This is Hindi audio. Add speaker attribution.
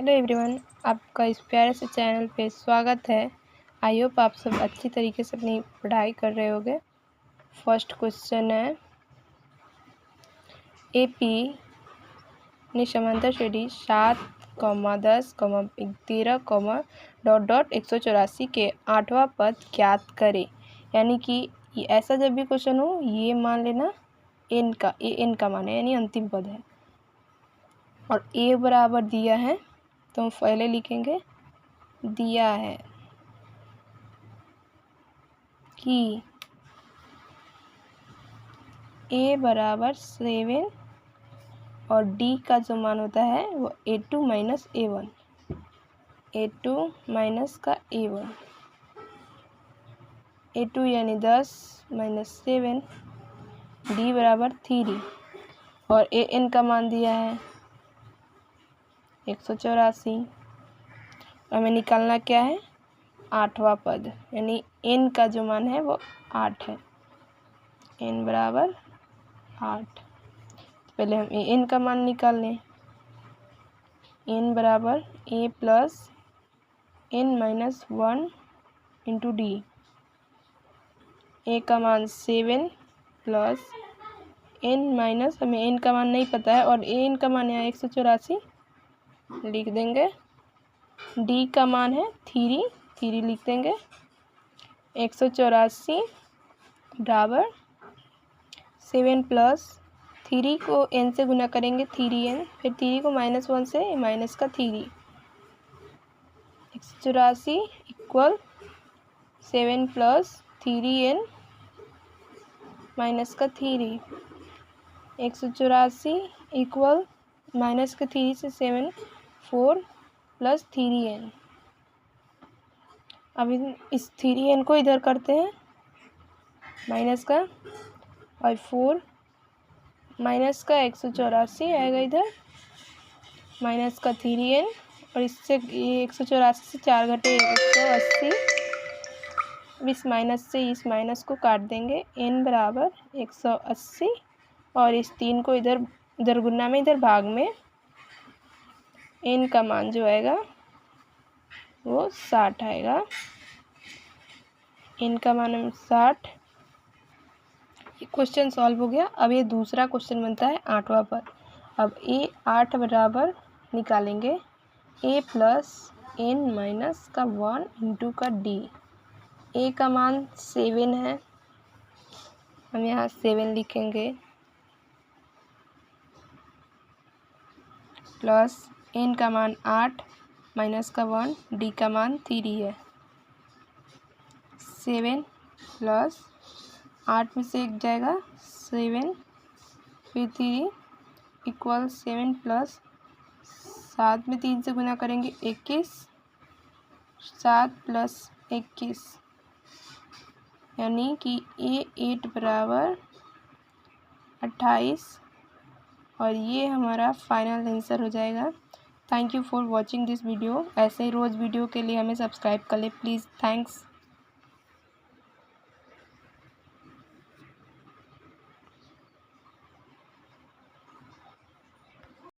Speaker 1: हेलो एवरीवन, आपका इस प्यारे से चैनल पे स्वागत है। आई होप आप सब अच्छी तरीके से अपनी पढ़ाई कर रहे होंगे। फर्स्ट क्वेश्चन है, एपी ने समांतर श्रेणी 7, 10, 13, डॉट 184 के 8वां पद ज्ञात करें। यानी कि ऐसा जब भी क्वेश्चन हो, ये मान लेना एन का मान है, यानी अंतिम पद है और ए बराबर दिया है, तो हम पहले लिखेंगे दिया है कि a बराबर 7 और d का जो मान होता है वो a2 minus a1, a2 minus का a1, a2 यानी 10 माइनस 7, d बराबर 3 और an का मान दिया है 184। हमें निकालना क्या है, 8वां पद, यानी n का जो मान है वो 8 है, n बराबर 8। पहले हम n का मान निकाल लें। n बराबर a plus n minus 1 into D. a का मान 7 प्लस n माइनस, हमें n का मान नहीं पता है और n का मान यहाँ 184 लिख देंगे। d का मान है 3 लिख देंगे। 184 बराबर 7 प्लस 3 को n से गुना करेंगे 3n, फिर 3 को -1 से माइनस का 3, 184 इक्वल 7 प्लस 3n माइनस का 3, 184 इक्वल माइनस का 3 से 7, 4 प्लस 3n। अब इस 3n को इधर करते हैं माइनस का, और 4 माइनस का 184 आएगा इधर, माइनस का 3n, और इससे 184 से 4 घटे 180, इस माइनस से इस माइनस को काट देंगे। n बराबर 180 और इस 3 को इधर गुना में, इधर भाग में, n का मान जो आएगा वो 60 आएगा। n का मान 60। क्वेश्चन सॉल्व हो गया। अब ये दूसरा क्वेश्चन बनता है 8वां पद। अब a 8 बराबर निकालेंगे a प्लस n माइनस का 1 इंटू का d। a का मान 7 है, हम यहाँ 7 लिखेंगे, प्लस n का मान 8 माइनस का 1, d का मान 3 है। 7 प्लस 8 में से 1 जाएगा 7, फिर 3 इक्वल 7 प्लस 7 में 3 से गुना करेंगे 21, 7 प्लस 21, यानी कि a8 बराबर 28 और ये हमारा फाइनल आंसर हो जाएगा। Thank you for watching this video. ऐसे ही रोज़ वीडियो के लिए हमें सब्सक्राइब कर ले प्लीज़। थैंक्स।